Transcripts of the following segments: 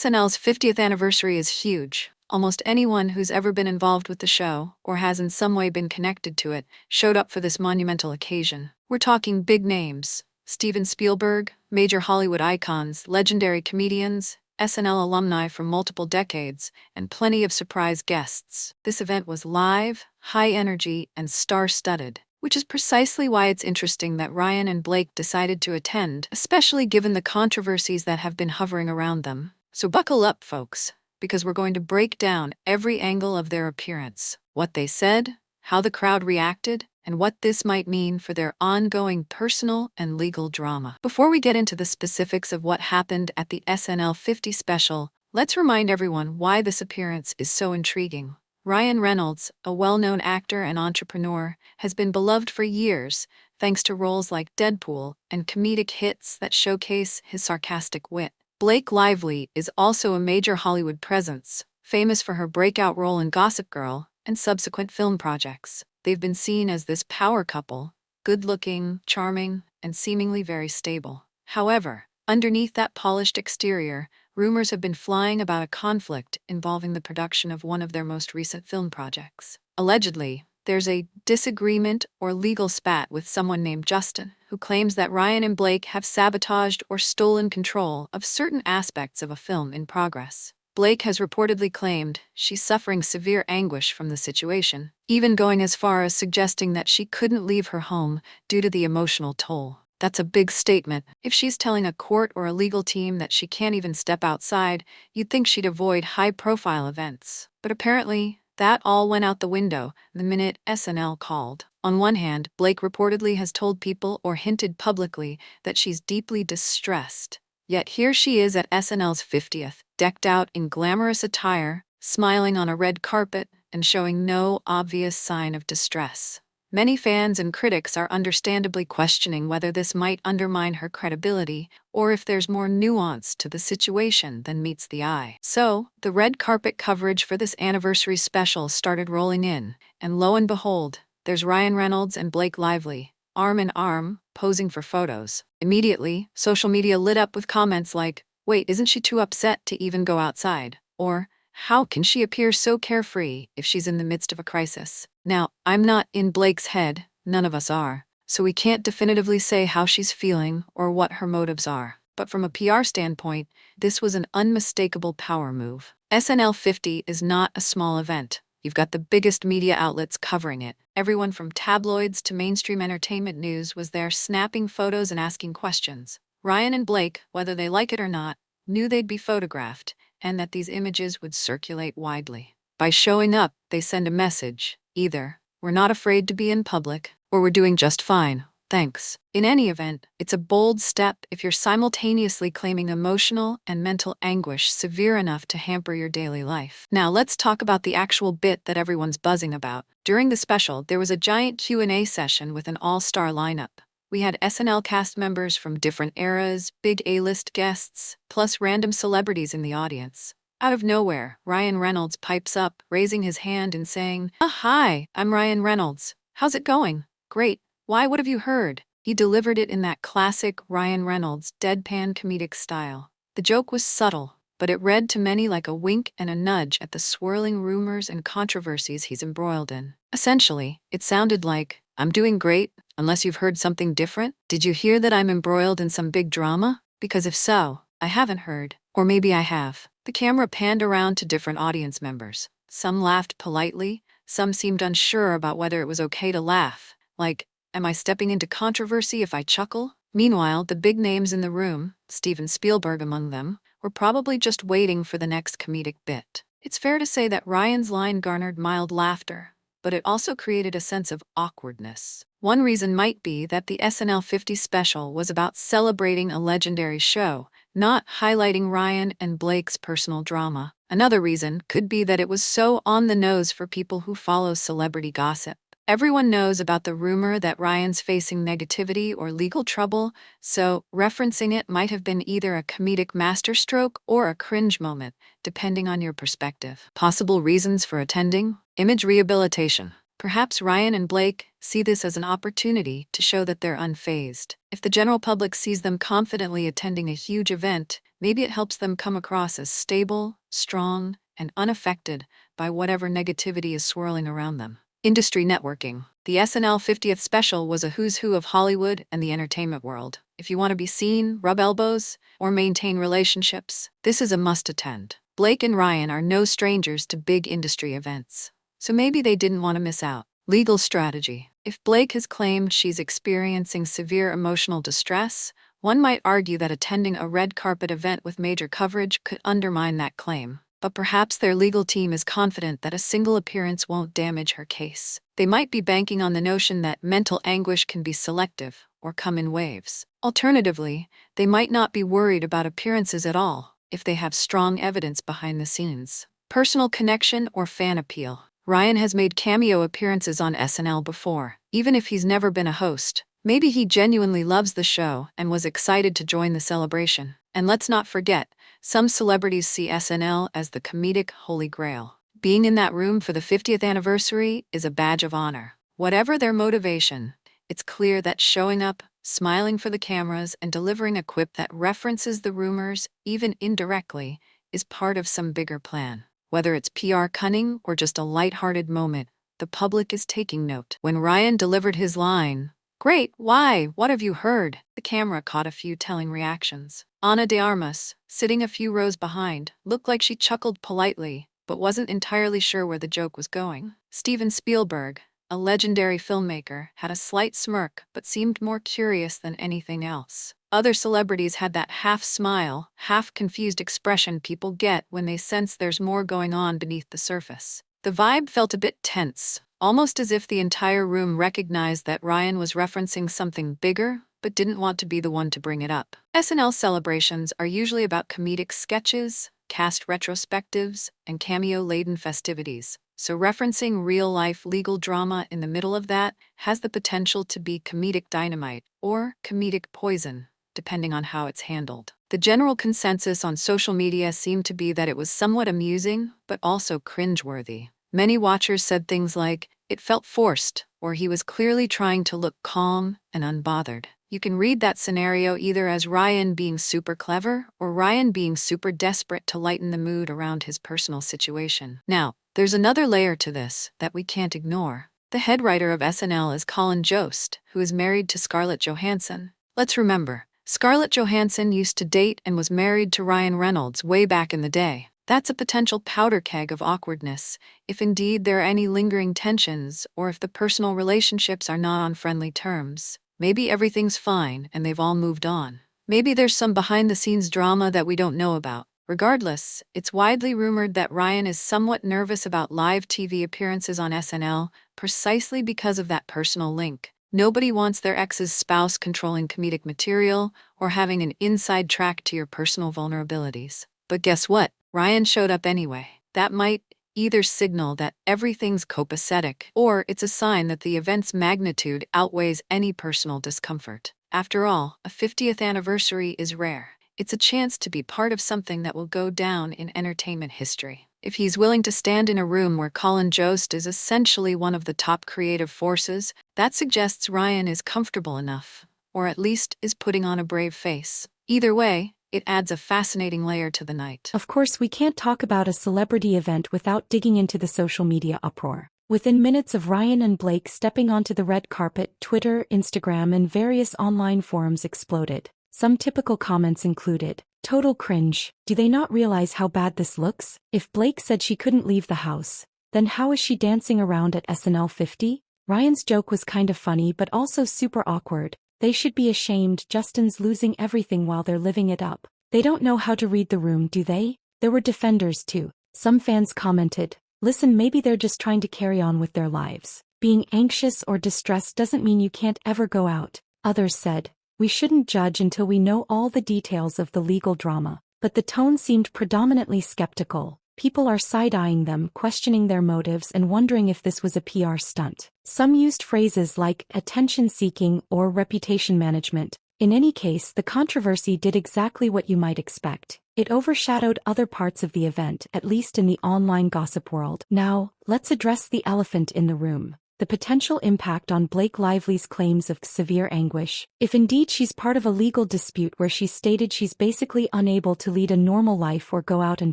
SNL's 50th anniversary is huge. Almost anyone who's ever been involved with the show, or has in some way been connected to it, showed up for this monumental occasion. We're talking big names: Steven Spielberg, major Hollywood icons, legendary comedians, SNL alumni from multiple decades, and plenty of surprise guests. This event was live, high energy, and star-studded, which is precisely why it's interesting that Ryan and Blake decided to attend, especially given the controversies that have been hovering around them. So buckle up, folks, because we're going to break down every angle of their appearance, what they said, how the crowd reacted, and what this might mean for their ongoing personal and legal drama. Before we get into the specifics of what happened at the SNL 50 special, let's remind everyone why this appearance is so intriguing. Ryan Reynolds, a well-known actor and entrepreneur, has been beloved for years thanks to roles like Deadpool and comedic hits that showcase his sarcastic wit. Blake Lively is also a major Hollywood presence, famous for her breakout role in Gossip Girl and subsequent film projects. They've been seen as this power couple, good-looking, charming, and seemingly very stable. However, underneath that polished exterior, rumors have been flying about a conflict involving the production of one of their most recent film projects. Allegedly, there's a disagreement or legal spat with someone named Justin, who claims that Ryan and Blake have sabotaged or stolen control of certain aspects of a film in progress. Blake has reportedly claimed she's suffering severe anguish from the situation, even going as far as suggesting that she couldn't leave her home due to the emotional toll. That's a big statement. If she's telling a court or a legal team that she can't even step outside, you'd think she'd avoid high-profile events. But apparently, that all went out the window the minute SNL called. On one hand, Blake reportedly has told people or hinted publicly that she's deeply distressed. Yet here she is at SNL's 50th, decked out in glamorous attire, smiling on a red carpet, and showing no obvious sign of distress. Many fans and critics are understandably questioning whether this might undermine her credibility or if there's more nuance to the situation than meets the eye. So, the red carpet coverage for this anniversary special started rolling in, and lo and behold, there's Ryan Reynolds and Blake Lively, arm in arm, posing for photos. Immediately, social media lit up with comments like, "Wait, isn't she too upset to even go outside?" Or, "How can she appear so carefree if she's in the midst of a crisis?" Now, I'm not in Blake's head, none of us are, so we can't definitively say how she's feeling or what her motives are. But from a PR standpoint, this was an unmistakable power move. SNL 50 is not a small event. You've got the biggest media outlets covering it. Everyone from tabloids to mainstream entertainment news was there snapping photos and asking questions. Ryan and Blake, whether they like it or not, knew they'd be photographed and that these images would circulate widely. By showing up, they send a message. Either, we're not afraid to be in public, or we're doing just fine, thanks. In any event, it's a bold step if you're simultaneously claiming emotional and mental anguish severe enough to hamper your daily life. Now let's talk about the actual bit that everyone's buzzing about. During the special, there was a giant Q&A session with an all-star lineup. We had SNL cast members from different eras, big A-list guests, plus random celebrities in the audience. Out of nowhere, Ryan Reynolds pipes up, raising his hand and saying, "Hi, I'm Ryan Reynolds. How's it going?" "Great. Why, what have you heard?" He delivered it in that classic Ryan Reynolds deadpan comedic style. The joke was subtle, but it read to many like a wink and a nudge at the swirling rumors and controversies he's embroiled in. Essentially, it sounded like, "I'm doing great, unless you've heard something different. Did you hear that I'm embroiled in some big drama? Because if so, I haven't heard. Or maybe I have." The camera panned around to different audience members. Some laughed politely, some seemed unsure about whether it was okay to laugh. Like, am I stepping into controversy if I chuckle? Meanwhile, the big names in the room, Steven Spielberg among them, were probably just waiting for the next comedic bit. It's fair to say that Ryan's line garnered mild laughter, but it also created a sense of awkwardness. One reason might be that the SNL 50 special was about celebrating a legendary show, not highlighting Ryan and Blake's personal drama. Another reason could be that it was so on the nose for people who follow celebrity gossip. Everyone knows about the rumor that Ryan's facing negativity or legal trouble, so referencing it might have been either a comedic masterstroke or a cringe moment, depending on your perspective. Possible reasons for attending? Image rehabilitation. Perhaps Ryan and Blake see this as an opportunity to show that they're unfazed. If the general public sees them confidently attending a huge event, Maybe it helps them come across as stable, strong, and unaffected by whatever negativity is swirling around them. Industry networking. The SNL 50th special was a who's who of Hollywood and the entertainment world. If you want to be seen, rub elbows, or maintain relationships, this is a must-attend. Blake and Ryan are no strangers to big industry events, so maybe they didn't want to miss out. Legal strategy. If Blake has claimed she's experiencing severe emotional distress, one might argue that attending a red carpet event with major coverage could undermine that claim. But perhaps their legal team is confident that a single appearance won't damage her case. They might be banking on the notion that mental anguish can be selective or come in waves. Alternatively, they might not be worried about appearances at all if they have strong evidence behind the scenes. Personal connection or fan appeal. Ryan has made cameo appearances on SNL before, even if he's never been a host. Maybe he genuinely loves the show and was excited to join the celebration. And let's not forget, some celebrities see SNL as the comedic holy grail. Being in that room for the 50th anniversary is a badge of honor. Whatever their motivation, it's clear that showing up, smiling for the cameras, and delivering a quip that references the rumors, even indirectly, is part of some bigger plan. Whether it's PR cunning or just a lighthearted moment, the public is taking note. When Ryan delivered his line, "Great, why, what have you heard?" the camera caught a few telling reactions. Ana de Armas, sitting a few rows behind, looked like she chuckled politely, but wasn't entirely sure where the joke was going. Steven Spielberg, a legendary filmmaker, had a slight smirk but seemed more curious than anything else. Other celebrities had that half-smile, half-confused expression people get when they sense there's more going on beneath the surface. The vibe felt a bit tense, almost as if the entire room recognized that Ryan was referencing something bigger, but didn't want to be the one to bring it up. SNL celebrations are usually about comedic sketches, cast retrospectives, and cameo-laden festivities, so referencing real-life legal drama in the middle of that has the potential to be comedic dynamite or comedic poison, depending on how it's handled. The general consensus on social media seemed to be that it was somewhat amusing, but also cringeworthy. Many watchers said things like, "It felt forced," or "He was clearly trying to look calm and unbothered." You can read that scenario either as Ryan being super clever or Ryan being super desperate to lighten the mood around his personal situation. Now, there's another layer to this that we can't ignore. The head writer of SNL is Colin Jost, who is married to Scarlett Johansson. Let's remember, Scarlett Johansson used to date and was married to Ryan Reynolds way back in the day. That's a potential powder keg of awkwardness, if indeed there are any lingering tensions or if the personal relationships are not on friendly terms. Maybe everything's fine and they've all moved on. Maybe there's some behind-the-scenes drama that we don't know about. Regardless, it's widely rumored that Ryan is somewhat nervous about live TV appearances on SNL precisely because of that personal link. Nobody wants their ex's spouse controlling comedic material or having an inside track to your personal vulnerabilities. But guess what? Ryan showed up anyway. That might either signal that everything's copacetic or it's a sign that the event's magnitude outweighs any personal discomfort. After all, a 50th anniversary is rare. It's a chance to be part of something that will go down in entertainment history. If he's willing to stand in a room where Colin Jost is essentially one of the top creative forces, that suggests Ryan is comfortable enough, or at least is putting on a brave face. Either way, it adds a fascinating layer to the night. Of course, we can't talk about a celebrity event without digging into the social media uproar. Within minutes of Ryan and Blake stepping onto the red carpet, Twitter, Instagram, and various online forums exploded. Some typical comments included, "Total cringe. Do they not realize how bad this looks? If Blake said she couldn't leave the house, then how is she dancing around at SNL 50? Ryan's joke was kind of funny but also super awkward. They should be ashamed. Justin's losing everything while they're living it up. They don't know how to read the room, do they?" There were defenders too. Some fans commented, "Listen, maybe they're just trying to carry on with their lives. Being anxious or distressed doesn't mean you can't ever go out." Others said, "We shouldn't judge until we know all the details of the legal drama." But the tone seemed predominantly skeptical. People are side-eyeing them, questioning their motives and wondering if this was a PR stunt. Some used phrases like attention-seeking or reputation management. In any case, the controversy did exactly what you might expect. It overshadowed other parts of the event, at least in the online gossip world. Now, let's address the elephant in the room. the potential impact on Blake Lively's claims of severe anguish. If indeed she's part of a legal dispute where she's stated she's basically unable to lead a normal life or go out in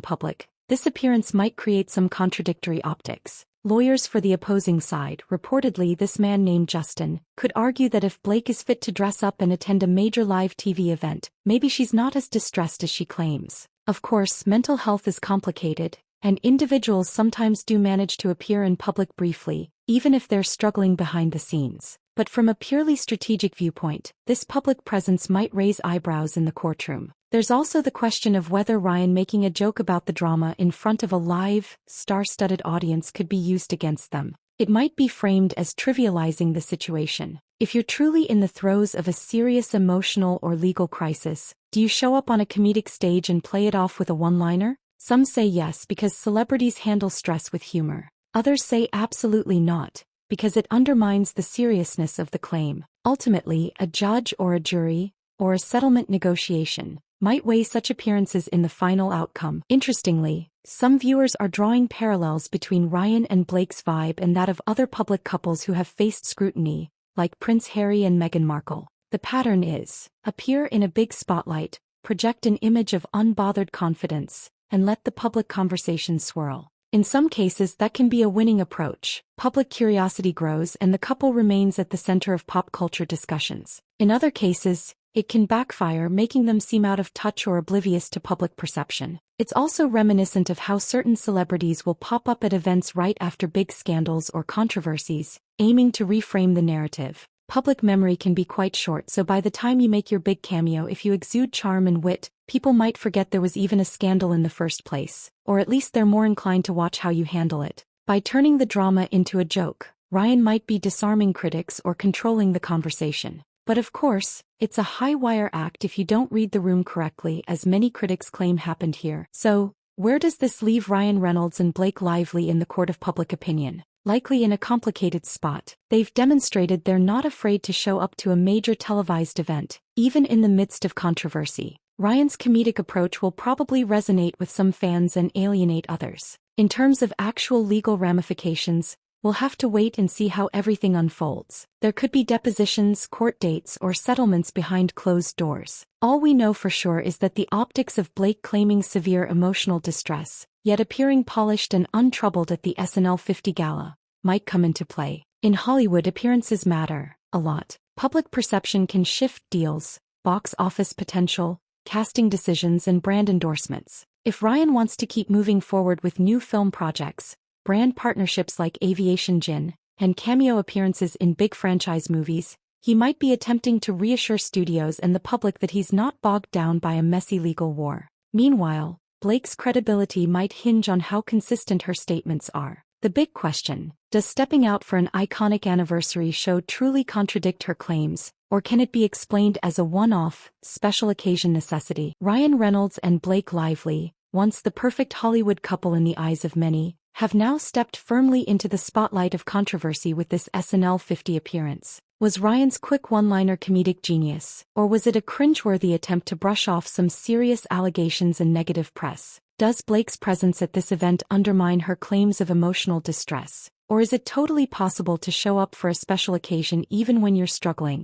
public, this appearance might create some contradictory optics. Lawyers for the opposing side, reportedly this man named Justin, could argue that if Blake is fit to dress up and attend a major live TV event, maybe she's not as distressed as she claims. Of course, mental health is complicated, and individuals sometimes do manage to appear in public briefly, even if they're struggling behind the scenes. But from a purely strategic viewpoint, this public presence might raise eyebrows in the courtroom. There's also the question of whether Ryan making a joke about the drama in front of a live, star-studded audience could be used against them. It might be framed as trivializing the situation. If you're truly in the throes of a serious emotional or legal crisis, do you show up on a comedic stage and play it off with a one-liner? Some say yes because celebrities handle stress with humor. Others say absolutely not, because it undermines the seriousness of the claim. Ultimately, a judge or a jury, or a settlement negotiation, might weigh such appearances in the final outcome. Interestingly, some viewers are drawing parallels between Ryan and Blake's vibe and that of other public couples who have faced scrutiny, like Prince Harry and Meghan Markle. The pattern is, appear in a big spotlight, project an image of unbothered confidence, and let the public conversation swirl. In some cases that can be a winning approach. Public curiosity grows and the couple remains at the center of pop culture discussions. In other cases, it can backfire, making them seem out of touch or oblivious to public perception. It's also reminiscent of how certain celebrities will pop up at events right after big scandals or controversies, aiming to reframe the narrative. Public memory can be quite short, so by the time you make your big cameo, if you exude charm and wit, people might forget there was even a scandal in the first place, or at least they're more inclined to watch how you handle it. By turning the drama into a joke, Ryan might be disarming critics or controlling the conversation. But of course, it's a high-wire act if you don't read the room correctly, as many critics claim happened here. So, where does this leave Ryan Reynolds and Blake Lively in the court of public opinion? Likely in a complicated spot. They've demonstrated they're not afraid to show up to a major televised event, even in the midst of controversy. Ryan's comedic approach will probably resonate with some fans and alienate others. In terms of actual legal ramifications, we'll have to wait and see how everything unfolds. There could be depositions, court dates, or settlements behind closed doors. All we know for sure is that the optics of Blake claiming severe emotional distress, yet appearing polished and untroubled at the SNL 50 gala, might come into play. In Hollywood, appearances matter a lot. Public perception can shift deals, box office potential, casting decisions, and brand endorsements. If Ryan wants to keep moving forward with new film projects, brand partnerships like Aviation Gin, and cameo appearances in big franchise movies, he might be attempting to reassure studios and the public that he's not bogged down by a messy legal war. Meanwhile, Blake's credibility might hinge on how consistent her statements are. The big question, does stepping out for an iconic anniversary show truly contradict her claims, or can it be explained as a one-off, special occasion necessity? Ryan Reynolds and Blake Lively, once the perfect Hollywood couple in the eyes of many, have now stepped firmly into the spotlight of controversy with this SNL 50 appearance. Was Ryan's quick one-liner comedic genius, or was it a cringeworthy attempt to brush off some serious allegations and negative press? Does Blake's presence at this event undermine her claims of emotional distress, or is it totally possible to show up for a special occasion even when you're struggling?